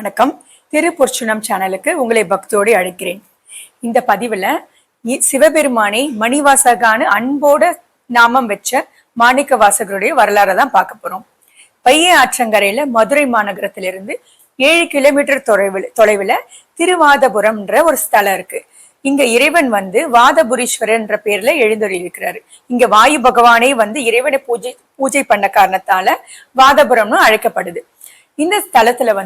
வணக்கம். திருப்பொற்சுனம் சேனலுக்கு உங்களை பக்தியோடு அழைக்கிறேன். இந்த பதிவுல சிவபெருமானை மணிவாசகான்னு அன்போட நாமம் வச்ச மாணிக்க வாசகருடைய வரலாறை தான் பார்க்க போறோம். பைய ஆற்றங்கரையில மதுரை மாநகரத்திலிருந்து 7 கிலோமீட்டர் தொலைவுல திருவாதபுரம்ன்ற ஒரு ஸ்தலம் இருக்கு. இங்க இறைவன் வாதபுரீஸ்வரர் என்ற பேர்ல எழுந்தருளியிருக்கிறாரு. இங்க வாயு பகவானே இறைவனை பூஜை பண்ண காரணத்தால வாதபுரம்னு அழைக்கப்படுது. இந்த ஸ்தலத்துல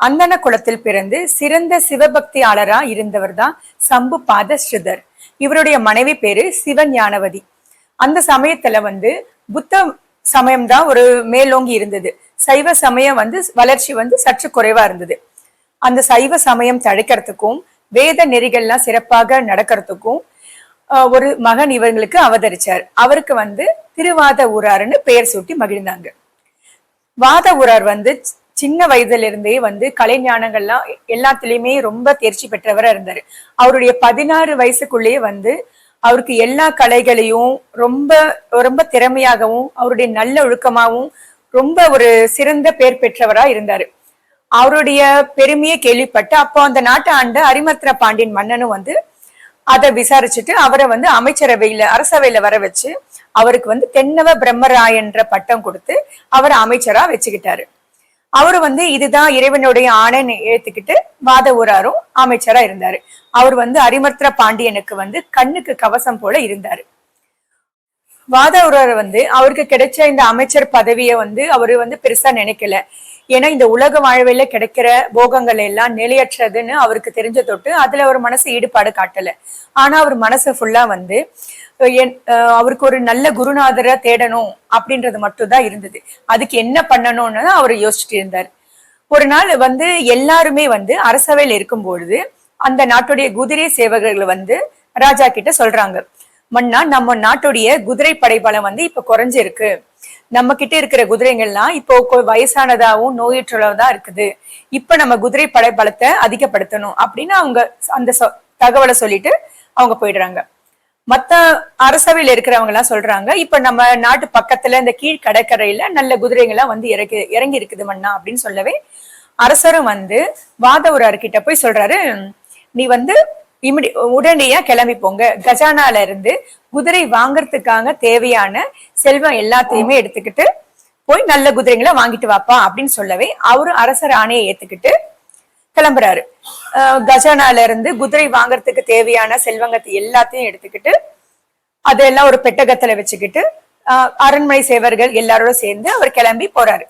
அந்தன குலத்தில் பிறந்து சிறந்த சிவபக்தியாளரா இருந்தவர் தான் சம்பு பாத ஸ்ருதர். இவருடைய மனைவி பேரு சிவஞானவதி. அந்த சமயத்துல புத்த சமயம் தான் ஒரு மேலோங்கி இருந்தது. சைவ சமயம் வளர்ச்சி சற்று குறைவா இருந்தது. அந்த சைவ சமயம் தழைக்கிறதுக்கும் வேத நெறிகள்லாம் சிறப்பாக நடக்கிறதுக்கும் ஒரு மகன் இவங்களுக்கு அவதரிச்சார். அவருக்கு திருவாத ஊராருன்னு பெயர் சூட்டி மகிழ்ந்தாங்க. வாத ஊரார் சின்ன வயதுல இருந்தே கலை ஞானங்கள்லாம் எல்லாத்துலயுமே ரொம்ப தேர்ச்சி பெற்றவரா இருந்தாரு. அவருடைய 16 வயசுக்குள்ளேயே அவருக்கு எல்லா கலைகளையும் ரொம்ப ரொம்ப திறமையாகவும் அவருடைய நல்ல ஒழுக்கமாகவும் ரொம்ப ஒரு சிறந்த பேர் பெற்றவரா இருந்தாரு. அவருடைய பெருமையை கேள்விப்பட்டு அப்போ அந்த நாட்டை ஆண்ட அரிமர்த்தன பாண்டியன் மன்னனும் அதை விசாரிச்சுட்டு அவரை அமைச்சரவையில அரசவையில வர வச்சு அவருக்கு தென்னவ பிரம்மராயன்ற பட்டம் கொடுத்து அவரை அமைச்சரா வச்சுக்கிட்டாரு. அவரு இதுதான் இறைவனுடைய ஆணைன்னு ஏத்துக்கிட்டு வாத ஊராரும் அமைச்சரா இருந்தாரு. அவர் அரிமர்த்தன பாண்டியனுக்கு கண்ணுக்கு கவசம் போல இருந்தாரு. வாத ஊரார் அவருக்கு கிடைச்ச இந்த அமைச்சர் பதவியை அவரு பெருசா நினைக்கல. ஏன்னா இந்த உலக வாழ்வையில கிடைக்கிற போகங்கள் எல்லாம் நிலையற்றதுன்னு அவருக்கு தெரிஞ்ச தொட்டு அதுல ஒரு மனசு ஈடுபாடு காட்டல. ஆனா அவர் மனசு ஃபுல்லா அவருக்கு ஒரு நல்ல குருநாதரை தேடணும் அப்படின்றது மட்டும்தான் இருந்தது. அதுக்கு என்ன பண்ணணும்னு அவர் யோசிச்சுட்டு இருந்தார். ஒரு நாள் எல்லாருமே அரசவையில் இருக்கும்பொழுது அந்த நாட்டுடைய குதிரை சேவகர்கள் ராஜா கிட்ட சொல்றாங்க, மன்னா நம்ம நாட்டுடைய குதிரை படைபலம் இப்ப குறைஞ்சிருக்கு. நம்ம கிட்ட இருக்கிற குதிரைகள்லாம் இப்போ வயசானதாவும் நோயுற்றதான் இருக்குது. இப்ப நம்ம குதிரை படைபலத்தை அதிகப்படுத்தணும் அப்படின்னு அவங்க அந்த தகவலை சொல்லிட்டு அவங்க போயிடுறாங்க. மத்த அரசவையில இருக்கிறவங்க எல்லாம் சொல்றாங்க, இப்ப நம்ம நாட்டு பக்கத்துல இந்த கீழ் கடற்கரையில நல்ல குதிரைகள்லாம் இறங்கி இருக்குது மன்னா அப்படின்னு சொல்லவே அரசரும் வாத ஊரார்கிட்ட போய் சொல்றாரு, நீ உடனடியா கிளம்பி போங்க, கஜானால இருந்து குதிரை வாங்கறதுக்காக தேவையான செல்வம் எல்லாத்தையுமே எடுத்துக்கிட்டு போய் நல்ல குதிரைகளை வாங்கிட்டு வாப்பா அப்படின்னு சொல்லவே அவரு அரசர் ஆணையை ஏத்துக்கிட்டு கிளம்புறாரு. கஜானால இருந்து குதிரை வாங்கறதுக்கு தேவையான செல்வங்கத்தை எல்லாத்தையும் எடுத்துக்கிட்டு அதெல்லாம் ஒரு பெட்டகத்துல வச்சுக்கிட்டு அரண்மனை சேவர்கள் எல்லாரோட சேர்ந்து அவர் கிளம்பி போறாரு.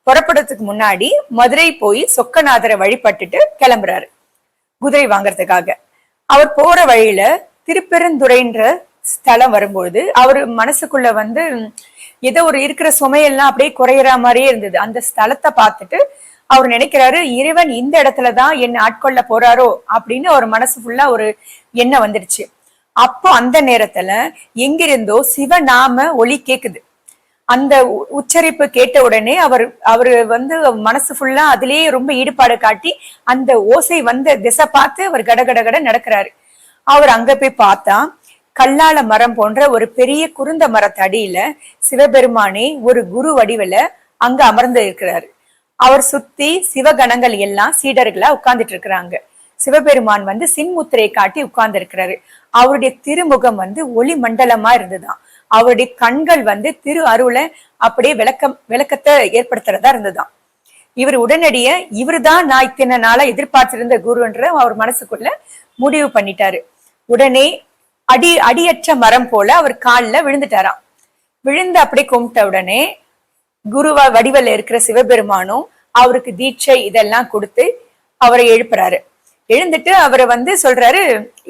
புறப்படுறதுக்கு முன்னாடி மதுரை போய் சொக்கநாதரை வழிபட்டுட்டு கிளம்புறாரு குதிரை வாங்கறதுக்காக. அவர் போற வழியில திருப்பெருந்துறைன்ற ஸ்தலம் வரும்பொழுது அவரு மனசுக்குள்ள ஏதோ ஒரு இருக்கிற சுமையெல்லாம் அப்படியே குறையிற மாதிரியே இருந்தது. அந்த ஸ்தலத்தை பார்த்துட்டு அவர் நினைக்கிறாரு, இறைவன் இந்த இடத்துலதான் என்ன ஆட்கொள்ள போறாரோ அப்படின்னு அவர் மனசு ஃபுல்லா ஒரு எண்ணம் வந்துடுச்சு. அப்போ அந்த நேரத்துல எங்கிருந்தோ சிவநாம ஒலி கேக்குது. அந்த உச்சரிப்பு கேட்ட உடனே அவரு மனசு ஃபுல்லா அதுலயே ரொம்ப ஈடுபாடு காட்டி அந்த ஓசை திசை பார்த்து அவர் கடகடகட நடக்கிறாரு. அவர் அங்க போய் பார்த்தா கல்லால மரம் போன்ற ஒரு பெரிய குருந்த மரத்தடியில சிவபெருமானே ஒரு குரு வடிவில அங்க அமர்ந்து இருக்கிறாரு. அவர் சுத்தி சிவகணங்கள் எல்லாம் சீடர்களா உட்கார்ந்துட்டு இருக்கிறாங்க. சிவபெருமான் சின்முத்திரை காட்டி உட்கார்ந்து இருக்கிறாரு. அவருடைய திருமுகம் ஒளி மண்டலமா இருந்துதான். அவருடைய கண்கள் திரு அருளை அப்படியே விளக்கத்தை ஏற்படுத்துறதா இருந்துதான். இவர் உடனடிய இவருதான் நான் இத்தனை நாளா எதிர்பார்த்திருந்த குருன்ற அவர் மனசுக்குள்ள முடிவு பண்ணிட்டாரு. உடனே அடியற்ற மரம் போல அவர் காலில் விழுந்துட்டாராம். விழுந்து அப்படி கும்பிட்ட உடனே குருவா வடிவல இருக்கிற சிவபெருமானும் அவருக்கு தீட்சை இதெல்லாம் கொடுத்து அவரை எழுப்புறாரு. எழுந்துட்டு அவரை சொல்றாரு,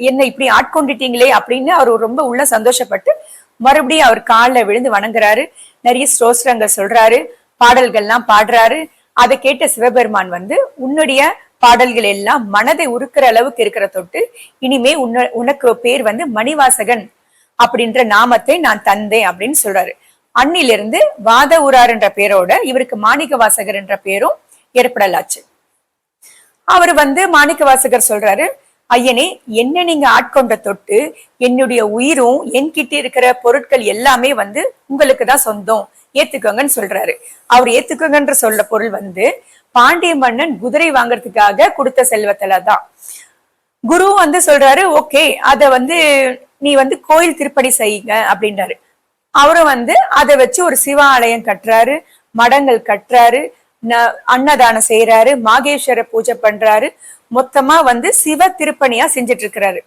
என்னை இப்படி ஆட்கொண்டுட்டீங்களே அப்படின்னு அவர் ரொம்ப உள்ள சந்தோஷப்பட்டு மறுபடியும் அவர் காலில் விழுந்து வணங்குறாரு. நிறைய ஸ்தோத்திரங்கள் சொல்றாரு, பாடல்கள்லாம் பாடுறாரு. அதை கேட்ட சிவபெருமான் உன்னுடைய பாடல்கள் எல்லாம் மனதை உருக்கிற அளவுக்கு இருக்கிற தொட்டு இனிமே உனக்கு பேர் மணிவாசகன் அப்படின்ற நாமத்தை நான் தந்தேன் அப்படின்னு சொல்றாரு. அன்னிலிருந்து வாத ஊரார் என்ற பேரோட இவருக்கு மாணிக்க வாசகர் என்ற பேரும் ஏற்படலாச்சு. அவரு மாணிக்க வாசகர் சொல்றாரு, ஐயனே, என்ன நீங்க ஆட்கொண்ட தொட்டு என்னுடைய உயிரும் என்கிட்ட இருக்கிற பொருட்கள் எல்லாமே உங்களுக்கு தான் சொந்தம், ஏத்துக்கோங்கன்னு சொல்றாரு. அவர் ஏத்துக்கோங்கன்ற சொல்ல பொருள் பாண்டிய மன்னன் குதிரை வாங்குறதுக்காக கொடுத்த செல்வத்துல தான். குரு வந்து சொல்றாரு, ஓகே அத வந்து நீ வந்து கோயில் திருப்பணி செய்யுங்க அப்படின்றாரு. அவரும் வந்து அதை வச்சு ஒரு சிவாலயம் கட்டுறாரு, மடங்கள் கட்டுறாரு, அன்னதானம் செய்யறாரு, மாகேஸ்வர பூஜை பண்றாரு. மொத்தமா வந்து சிவ திருப்பணியா செஞ்சுட்டு இருக்கிறாரு.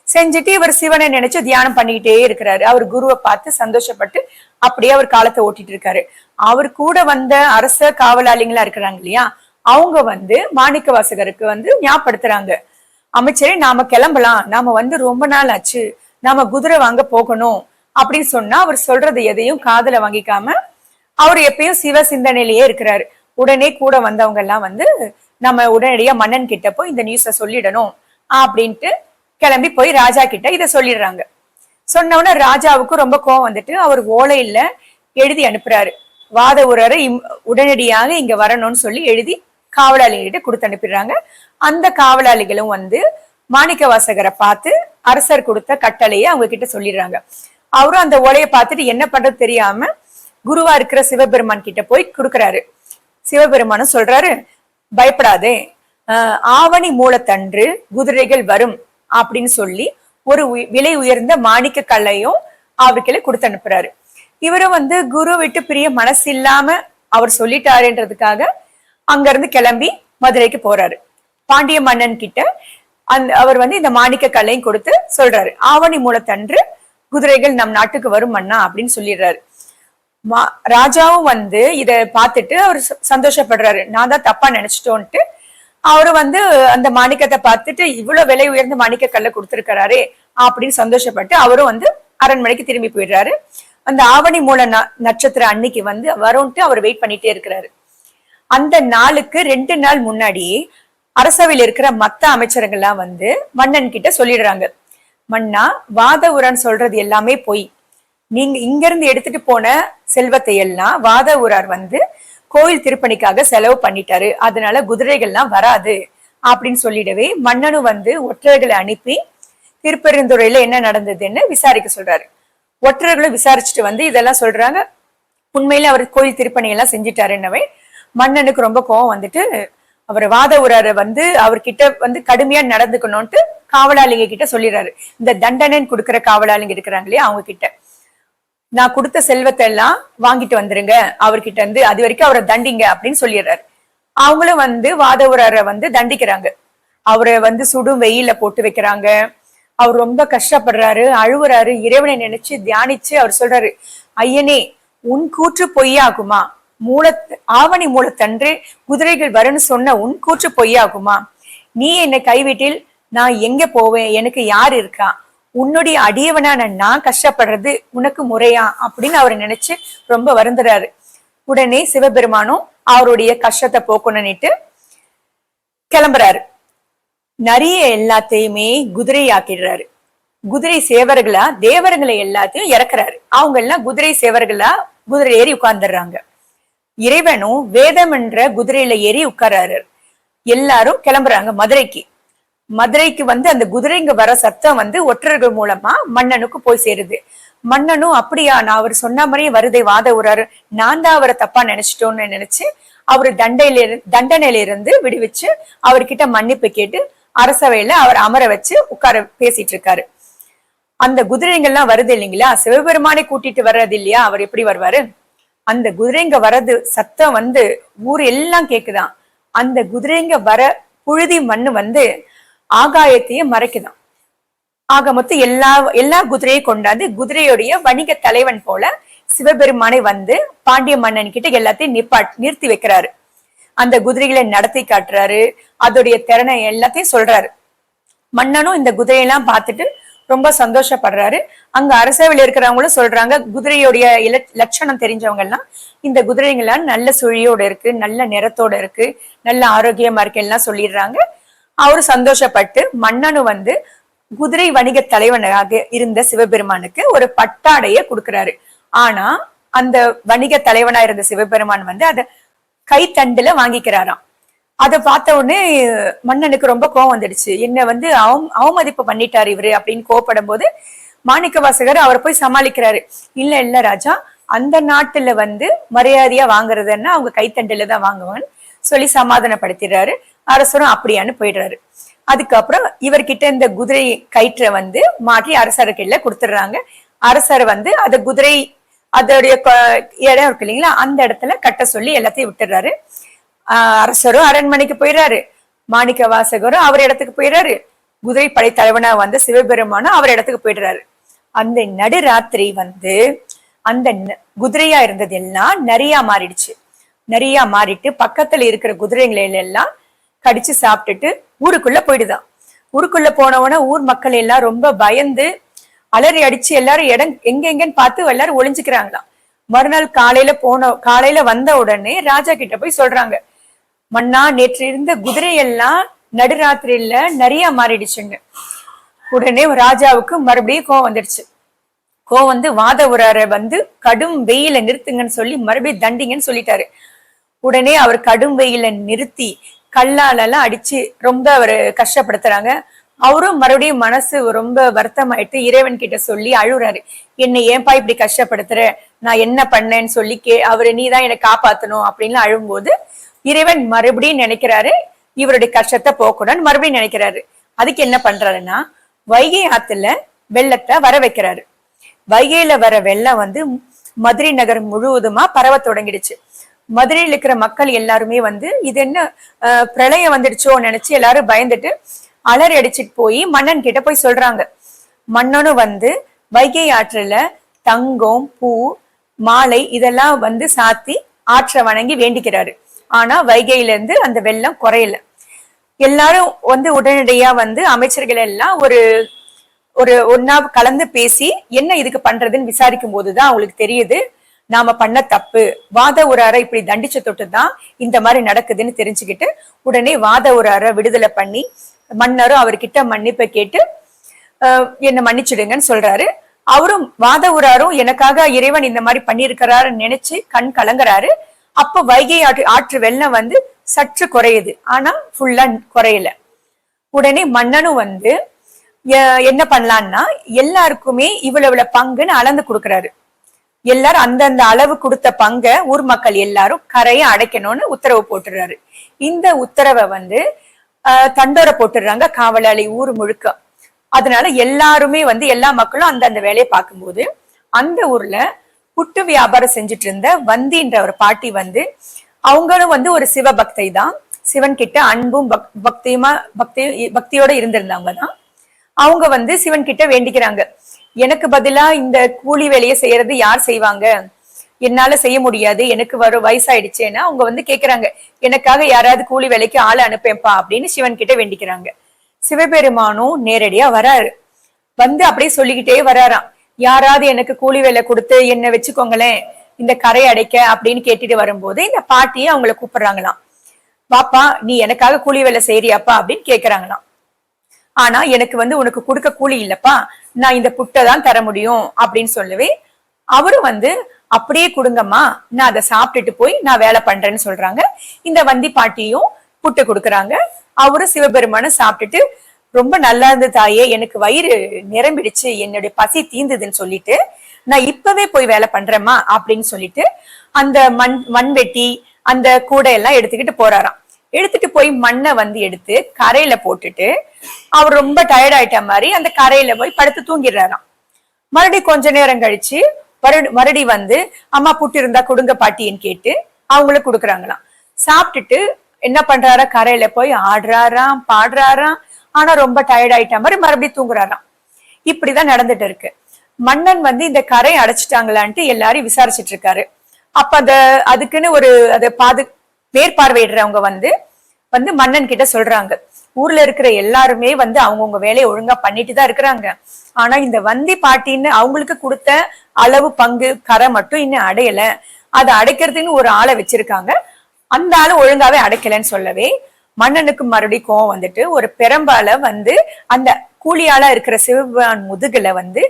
செஞ்சுட்டு இவர் சிவனை நினைச்சு தியானம் பண்ணிக்கிட்டே இருக்கிறாரு. அவர் குருவை பார்த்து சந்தோஷப்பட்டு அப்படியே அவர் காலத்தை ஓட்டிட்டு இருக்காரு. அவர் கூட வந்த அரச காவலாளிகளா இருக்கிறாங்க இல்லையா, அவங்க வந்து மாணிக்க வாசகருக்கு வந்து ஞாபகப்படுத்துறாங்க, அமைச்சரே நாம கிளம்பலாம், நாம வந்து ரொம்ப நாள் ஆச்சு, நாம குதிரை வாங்க போகணும் அப்படின்னு சொன்னா அவர் சொல்றது எதையும் காதுல வாங்கிக்காம அவர் எப்பயும் சிவ சிந்தனையிலேயே இருக்கிறாரு. உடனே கூட வந்தவங்க எல்லாம் வந்து நம்ம உடனடியா மன்னன் கிட்ட போய் இந்த நியூஸ சொல்லிடணும் அப்படின்ட்டு கிளம்பி போய் ராஜா கிட்ட இதை சொல்லிடுறாங்க. சொன்னவன ராஜாவுக்கு ரொம்ப கோவம் வந்துட்டு அவர் ஓலையில எழுதி அனுப்புறாரு, வாத ஊரரை உடனடியாக இங்க வரணும்னு சொல்லி எழுதி காவலாளிகிட்ட கொடுத்து அனுப்பிடுறாங்க. அந்த காவலாளிகளும் வந்து மாணிக்க வாசகரை பார்த்து அரசர் கொடுத்த கட்டளையை அவங்க கிட்ட சொல்லிடுறாங்க. அவரும் அந்த ஓலையை பார்த்துட்டு என்ன பண்றது தெரியாம குருவா இருக்கிற சிவபெருமான் கிட்ட போய் கொடுக்குறாரு. சிவபெருமானும் சொல்றாரு, பயப்படாதே, ஆவணி மூலத்தன்று குதிரைகள் வரும் அப்படின்னு சொல்லி ஒரு விலை உயர்ந்த மாணிக்க கல்லையும் அவருக்கே கொடுத்து அனுப்புறாரு. இவரும் வந்து குரு விட்டு பிரிய மனசு இல்லாம அவர் சொல்லிட்டாருன்றதுக்காக அங்க இருந்து கிளம்பி மதுரைக்கு போறாரு. பாண்டிய மன்னன் கிட்ட அவர் வந்து இந்த மாணிக்க கல்லையும் கொடுத்து சொல்றாரு, ஆவணி மூலத்தன்று குதிரைகள் நம் நாட்டுக்கு வரும் மன்னா அப்படின்னு சொல்லிடுறாரு. ராஜாவும் வந்து இத பார்த்துட்டு அவர் சந்தோஷப்படுறாரு, நான் தான் தப்பா நினைச்சிட்டோன்ட்டு. அவரு வந்து அந்த மாணிக்கத்தை பார்த்துட்டு இவ்வளவு விலை உயர்ந்த மாணிக்க கல்ல கொடுத்திருக்கிறாரே அப்படின்னு சந்தோஷப்பட்டு அவரும் வந்து அரண்மனைக்கு திரும்பி போயிடுறாரு. அந்த ஆவணி மூல நட்சத்திர அன்னைக்கு வந்து வரும்ட்டு அவர் வெயிட் பண்ணிட்டே இருக்கிறாரு. அந்த நாளுக்கு 2 நாள் முன்னாடி அரசவையில் இருக்கிற மத்த அமைச்சர்கள்லாம் வந்து மன்னன் கிட்ட சொல்லிடுறாங்க, மன்னா வாத ஊரான் சொல்றது எல்லாமே போய், நீங்க இங்க இருந்து எடுத்துட்டு போன செல்வத்தை எல்லாம் வாத ஊரார் வந்து கோயில் திருப்பணிக்காக செலவு பண்ணிட்டாரு, அதனால குதிரைகள்லாம் வராது அப்படின்னு சொல்லிடவே மன்னனும் வந்து ஒற்றர்களை அனுப்பி திருப்பெருந்துறையில என்ன நடந்ததுன்னு விசாரிக்க சொல்றாரு. ஒற்றர்களும் விசாரிச்சுட்டு வந்து இதெல்லாம் சொல்றாங்க, உண்மையில அவர் கோயில் திருப்பணி எல்லாம் செஞ்சுட்டாருன்னவே மன்னனுக்கு ரொம்ப கோவம் வந்துட்டு அவர் வாத ஊரார வந்து அவர்கிட்ட வந்து கடுமையா நடந்துக்கணும்ட்டு காவலாளிங்க கிட்ட சொல்லிடுறாரு. இந்த தண்டனைன்னு கொடுக்குற காவலாளிங்க இருக்கிறாங்க இல்லையா, அவங்க கிட்ட நான் கொடுத்த செல்வத்தை எல்லாம் வாங்கிட்டு வந்துருங்க, அவர்கிட்ட இருந்து அது வரைக்கும் அவரை தண்டிங்க அப்படின்னு சொல்லிடுறாரு. அவங்களும் வந்து வாத ஊரார வந்து தண்டிக்கிறாங்க. அவரை வந்து சுடும் வெயில போட்டு வைக்கிறாங்க. அவர் ரொம்ப கஷ்டப்படுறாரு, அழுவுறாரு, இறைவனை நினைச்சு தியானிச்சு அவர் சொல்றாரு, ஐயனே உன் கூற்று பொய்யாகுமா, ஆவணி மூலத்தன்று குதிரைகள் வரும்னு சொன்ன உன் கூற்று பொய்யாகுமா, நீ என்னை கைவிட்டில் நான் எங்க போவேன், எனக்கு யார் இருக்கா, உன்னுடைய அடியவனான நான் கஷ்டப்படுறது உனக்கு முறையா அப்படின்னு அவர் நினைச்சு ரொம்ப வருந்துறாரு. உடனே சிவபெருமானும் அவருடைய கஷ்டத்தை போக்கணும்னுட்டு கிளம்புறாரு. நிறைய எல்லாத்தையுமே குதிரை ஆக்கிடுறாரு. குதிரை சேவர்களா தேவர்களை எல்லாத்தையும் இறக்குறாரு. அவங்க எல்லாம் குதிரை சேவர்களா குதிரை ஏறி உட்கார்ந்துடுறாங்க. இறைவனும் வேதம் என்ற குதிரையில ஏறி உட்கார்றாரு. எல்லாரும் கிளம்புறாங்க மதுரைக்கு. மதுரைக்கு வந்து அந்த குதிரைங்க வர சத்தம் வந்து ஒற்றர்கள் மூலமா மன்னனுக்கு போய் சேருது. மன்னனும் அப்படியா, நான் அவர் சொன்ன மாதிரியே வருதை வாத ஊராரு, நான் தான் அவரை தப்பா நினைச்சிட்டோன்னு நினைச்சு அவரு தண்டனையில இருந்து விடுவிச்சு அவர்கிட்ட மன்னிப்பு கேட்டு அரசவையில அவர் அமர வச்சு உட்கார பேசிட்டு இருக்காரு. அந்த குதிரைங்கள்லாம் வருது இல்லைங்களா, சிவபெருமானை கூட்டிட்டு வர்றது இல்லையா, அவர் எப்படி வருவாரு, அந்த குதிரைங்க வர்றது சத்தம் வந்து ஊர் எல்லாம் கேக்குதான். அந்த குதிரைங்க வர புழுதி மண்ணு வந்து ஆகாயத்தையே மறைக்குதான். ஆக மொத்தம் எல்லா குதிரையும் கொண்டாந்து குதிரையுடைய வணிக தலைவன் போல சிவபெருமானை வந்து பாண்டிய மன்னன் கிட்ட எல்லாத்தையும் நிறுத்தி வைக்கிறாரு. அந்த குதிரைகளை நடத்தி காட்டுறாரு, அதோடைய திறனை எல்லாத்தையும் சொல்றாரு. மன்னனும் இந்த குதிரையெல்லாம் பார்த்துட்டு ரொம்ப சந்தோஷப்படுறாரு. அங்க அரசவையில் இருக்கிறவங்களும் சொல்றாங்க, குதிரையுடைய லட்சணம் தெரிஞ்சவங்க எல்லாம் இந்த குதிரைங்கெல்லாம் நல்ல சுழியோட இருக்கு, நல்ல நிறத்தோட இருக்கு, நல்ல ஆரோக்கியமா இருக்கு எல்லாம் சொல்லிடுறாங்க. அவரு சந்தோஷப்பட்டு மன்னனும் வந்து குதிரை வணிக தலைவனாக இருந்த சிவபெருமானுக்கு ஒரு பட்டாடைய கொடுக்கிறாரு. ஆனா அந்த வணிக தலைவனா இருந்த சிவபெருமான் வந்து அத கைத்தண்டுல வாங்கிக்கிறாராம். அதை பார்த்த உடனே மன்னனுக்கு ரொம்ப கோவம் வந்துடுச்சு, என்ன வந்து அவமதிப்பு பண்ணிட்டாரு இவரு அப்படின்னு கோவப்படும் போது மாணிக்க வாசகர் அவரை போய் சமாளிக்கிறாரு. இல்ல ராஜா, அந்த நாட்டுல வந்து மரியாதையா வாங்குறதுன்னா அவங்க கைத்தண்டுல தான் வாங்குவான், சொல்லி சமாதானப்படுத்திடுறாரு. அரசரும் அப்படியான்னு போயிடுறாரு. அதுக்கப்புறம் இவர்கிட்ட இந்த குதிரை கயிற்றை வந்து மாற்றி அரசர் கையில கொடுத்துடுறாங்க. அரசர் வந்து அந்த குதிரை அதோடைய இடம் இருக்கு இல்லைங்களா, அந்த இடத்துல கட்ட சொல்லி எல்லாத்தையும் விட்டுறாரு. அரசரும் அரண்மனைக்கு போயிடுறாரு. மாணிக்க வாசகரும் அவர் இடத்துக்கு போயிடுறாரு. குதிரை படை தலைவனா வந்து சிவபெருமானும் அவர் இடத்துக்கு போயிடுறாரு. அந்த நடுராத்திரி வந்து அந்த குதிரையா இருந்தது எல்லாம் நரியா மாறிடுச்சு. நரியா மாறிட்டு பக்கத்துல இருக்கிற குதிரைகளை எல்லாம் கடிச்சு சாப்பிட்டுட்டு ஊருக்குள்ள போயிடுதான். ஊருக்குள்ள போனவன ஊர் மக்கள் எல்லாம் ரொம்ப பயந்து அலறி அடிச்சு எல்லாரும் இடம் எங்கெங்கன்னு பார்த்து எல்லாரும் ஒளிஞ்சுக்கிறாங்களாம். மறுநாள் காலையில வந்த உடனே ராஜா கிட்ட போய் சொல்றாங்க, மன்னா நேற்று இருந்த குதிரையெல்லாம் நடுராத்திரியில நிறைய மாறிடுச்சுங்க. உடனே ராஜாவுக்கு மறுபடியும் கோவம் வந்துடுச்சு. கோவம் வந்து வாத உராரை வந்து கடும் வெயில நிறுத்துங்கன்னு சொல்லி மறுபடியும் தண்டிங்கன்னு சொல்லிட்டாரு. உடனே அவர் கடும் வெயில நிறுத்தி கல்லாலெல்லாம் அடிச்சு ரொம்ப அவர் கஷ்டப்படுத்துறாங்க. அவரும் மறுபடியும் மனசு ரொம்ப வருத்தமாயிட்டு இறைவன் கிட்ட சொல்லி அழுறாரு. என்னை ஏன்பா இப்படி கஷ்டப்படுத்துற, நான் என்ன பண்ணேன்னு சொல்லி அவரு நீதான் என்னை காப்பாத்தணும் அப்படின்னு அழும்போது இறைவன் மறுபடியும் நினைக்கிறாரு இவருடைய கஷ்டத்தை போக்கணும்னு மறுபடியும் நினைக்கிறாரு. அதுக்கு என்ன பண்றாருன்னா வைகை ஆத்துல வெள்ளத்தை வர வைக்கிறாரு. வைகையில வர வெள்ளம் வந்து மதுரை நகரம் முழுவதுமா பரவ தொடங்கிடுச்சு. மதுரையில் இருக்கிற மக்கள் எல்லாருமே வந்து இது என்ன பிரளயம் வந்துடுச்சோ நினைச்சு எல்லாரும் பயந்துட்டு அலறி அடிச்சுட்டு போய் மன்னன் கிட்ட போய் சொல்றாங்க. மன்னனும் வந்து வைகை ஆற்றுல தங்கம், பூ, மாலை இதெல்லாம் வந்து சாத்தி ஆற்றை வணங்கி வேண்டிக்கிறாரு. ஆனா வைகையில இருந்து அந்த வெள்ளம் குறையல. எல்லாரும் வந்து உடனடியா வந்து அமைச்சர்கள் எல்லாம் ஒரு ஒன்னா கலந்து பேசி என்ன இதுக்கு பண்றதுன்னு விசாரிக்கும் போதுதான் அவங்களுக்கு தெரியுது நாம பண்ண தப்பு. வாத உராரை இப்படி தண்டிச்ச தொட்டுதான் இந்த மாதிரி நடக்குதுன்னு தெரிஞ்சுக்கிட்டு உடனே வாத உராரை விடுதலை பண்ணி மன்னரும் அவர்கிட்ட மன்னிப்பை கேட்டு என்ன மன்னிச்சிடுங்கன்னு சொல்றாரு. அவரும் வாத உராரும் எனக்காக இறைவன் இந்த மாதிரி பண்ணிருக்கிறாருன்னு நினைச்சு கண் கலங்குறாரு. அப்ப வைகை ஆற்று வெள்ளம் வந்து சற்று குறையுது, ஆனா ஃபுல்லா குறையல. உடனே மன்னனும் வந்து என்ன பண்ணலான்னா எல்லாருக்குமே இவ்வளவு பங்குன்னு அளந்து கொடுக்குறாரு. எல்லாரும் அந்தந்த அளவு கொடுத்த பங்க ஊர் மக்கள் எல்லாரும் கரையை அடைக்கணும்னு உத்தரவு போட்டுறாரு. இந்த உத்தரவை வந்து தண்டோரை போட்டுடுறாங்க காவலாளி ஊர் முழுக்க. அதனால எல்லாருமே வந்து எல்லா மக்களும் அந்தந்த வேலையை பார்க்கும்போது அந்த ஊர்ல புட்டு வியாபாரம் செஞ்சுட்டு இருந்த வந்தின்ற ஒரு பாட்டி வந்து அவங்களும் வந்து ஒரு சிவபக்தை தான். சிவன் கிட்ட அன்பும் பக்தியோட இருந்திருந்தவங்க தான். அவங்க வந்து சிவன் கிட்ட வேண்டிக்கிறாங்க, எனக்கு பதிலா இந்த கூலி வேலையை செய்யறது யார் செய்வாங்க, என்னால செய்ய முடியாது, எனக்கு வயசாயிடுச்சேன்னா அவங்க வந்து கேக்குறாங்க, எனக்காக யாராவது கூலி வேலைக்கு ஆளை அனுப்பேன்பா அப்படின்னு சிவன் கிட்ட வேண்டிக்கிறாங்க. சிவபெருமானும் நேரடியா வராரு. வந்து அப்படியே சொல்லிக்கிட்டே வராராம், யாராவது எனக்கு கூலி வேலை கொடுத்து என்ன வச்சுக்கோங்களேன் இந்த கரை அடைக்க அப்படின்னு கேட்டுட்டு வரும்போது இந்த பாட்டியை அவங்களை கூப்பிடுறாங்களாம். பாப்பா நீ எனக்காக கூலி வேலை செய்யறியாப்பா அப்படின்னு கேக்குறாங்களாம். ஆனா எனக்கு வந்து உனக்கு கொடுக்க கூலி இல்லப்பா, நான் இந்த புட்டை தான் தர முடியும் அப்படின்னு சொல்லவே அவரும் வந்து அப்படியே கொடுங்கம்மா, நான் அதை சாப்பிட்டுட்டு போய் நான் வேலை பண்றேன்னு சொல்றாங்க. இந்த வந்தி பாட்டியும் புட்டு கொடுக்குறாங்க. அவரும் சிவபெருமான சாப்பிட்டுட்டு ரொம்ப நல்லா இருந்து தாயே, எனக்கு வயிறு நிரம்பிடுச்சு, என்னுடைய பசி தீந்துதுன்னு சொல்லிட்டு நான் இப்பவே போய் வேலை பண்றேம்மா அப்படின்னு சொல்லிட்டு அந்த மண்வெட்டி அந்த கூடை எல்லாம் எடுத்துக்கிட்டு போறாராம். எடுத்துட்டு போய் மண்ணை வந்து எடுத்து கரையில போட்டுட்டு அவர் ரொம்ப டயர்ட் ஆயிட்ட மாதிரி அந்த கரையில போய் படுத்து தூங்கிடுறாராம். மறுபடியும் கொஞ்ச நேரம் கழிச்சு மறுபடி வந்து அம்மா புட்டு இருந்தா கொடுங்க பாட்டின்னு கேட்டு அவங்களுக்கு கொடுக்குறாங்களாம். சாப்பிட்டுட்டு என்ன பண்றாரா, கரையில போய் ஆடுறாராம் பாடுறாராம். ஆனா ரொம்ப டயர்ட் ஆயிட்ட மாதிரி மறுபடியும் தூங்குறாராம். இப்படிதான் நடந்துட்டு இருக்கு. மன்னன் வந்து இந்த கரையை அடைச்சிட்டாங்களான்ட்டு எல்லாரையும் விசாரிச்சுட்டு இருக்காரு. அப்ப அதுக்குன்னு அதை மேற்பார்வையிடுறவங்க வந்து மன்னன் கிட்ட சொல்றாங்க, ஊர்ல இருக்கிற எல்லாருமே வந்து அவங்கவுங்க வேலையை ஒழுங்கா பண்ணிட்டு தான் இருக்கிறாங்க. ஆனா இந்த வந்தி பாட்டின்னு அவங்களுக்கு கொடுத்த அளவு பங்கு கரை மட்டும் இன்னும் அடையல. அதை அடைக்கிறதுன்னு ஒரு ஆளை வச்சிருக்காங்க, அந்த ஆளு ஒழுங்காவே அடைக்கலன்னு சொல்லவே மன்னனுக்கு மறுபடியும் கோவம் வந்துட்டு ஒரு பெரம்பால வந்து அந்த கூலியாளா இருக்கிற சிவபெருமான் முதுகுல வந்து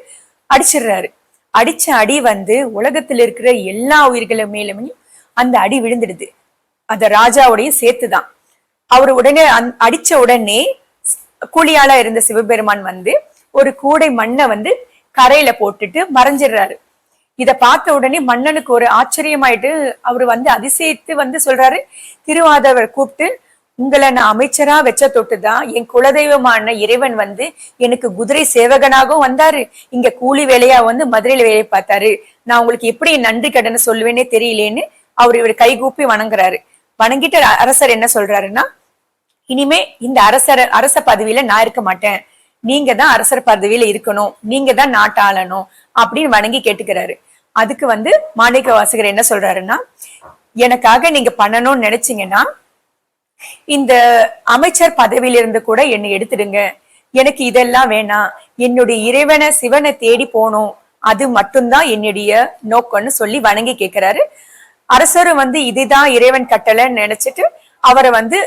அடிச்சிடுறாரு. அடிச்ச அடி வந்து உலகத்துல இருக்கிற எல்லா உயிர்களும் மேலுமே அந்த அடி விழுந்துடுது. அந்த ராஜாவோடையும் சேர்த்துதான். அவரு உடனே அடிச்ச உடனே கூலியாளா இருந்த சிவபெருமான் வந்து ஒரு கூடை மண்ணை வந்து கரையில போட்டுட்டு மறைஞ்சிடுறாரு. இத பார்த்த உடனே மன்னனுக்கு ஒரு ஆச்சரியமாயிட்டு அவரு வந்து அதிசயித்து வந்து சொல்றாரு, திருவாதவர் கூப்பிட்டு, உங்களை நான் அமைச்சரா வச்ச தொட்டுதான் என் குலதெய்வமான இறைவன் வந்து எனக்கு குதிரை சேவகனாகவும் வந்தாரு, இங்க கூலி வேலையா வந்து மதுரையில வேலை பார்த்தாரு, நான் உங்களுக்கு எப்படி நன்றி கடனை சொல்லுவேன்னே தெரியலேன்னு அவர் இவர் கைகூப்பி வணங்குறாரு. வணங்கிட்டு அரசர் என்ன சொல்றாருன்னா, இனிமே இந்த அரச பதவியில நான் இருக்க மாட்டேன், நீங்க தான் அரசர் பதவியில இருக்கணும், நீங்க தான் நாட்டாளணும் அப்படின்னு வணங்கி கேட்டுக்கிறாரு. அதுக்கு வந்து மாணிக்க வாசகர் என்ன சொல்றாருன்னா, எனக்காக நீங்க பண்ணணும்னு நினைச்சீங்கன்னா இந்த அமைச்சர் பதவியில இருந்து கூட என்னை எடுத்துடுங்க, எனக்கு இதெல்லாம் வேணாம், என்னுடைய இறைவனை சிவனை தேடி போகணும், அது மட்டும்தான் என்னுடைய நோக்கம்னு சொல்லி வணங்கி கேட்கிறாரு. அரசரும் வந்து இதுதான் இறைவன் கட்டளைன்னு நினைச்சிட்டு அவரை வந்து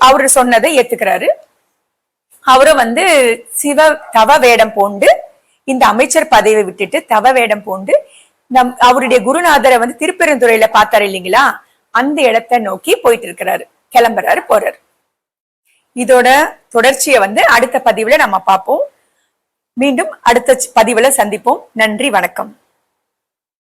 அவரு சொன்னதை ஏத்துக்கிறாரு. அவரும் வந்து தவ வேடம் பூண்டு இந்த அமைச்சர் பதவியை விட்டுட்டு தவ வேடம் பூண்டு அவருடைய குருநாதரை வந்து திருப்பெருந்துறையில பார்த்தாரு இல்லைங்களா, அந்த இடத்தை நோக்கி போயிட்டு இருக்கிறாரு, கிளம்புறாரு, போறாரு. இதோட தொடர்ச்சியை வந்து அடுத்த பதிவுல நம்ம பார்ப்போம். மீண்டும் அடுத்த பதிவுல சந்திப்போம். நன்றி, வணக்கம்.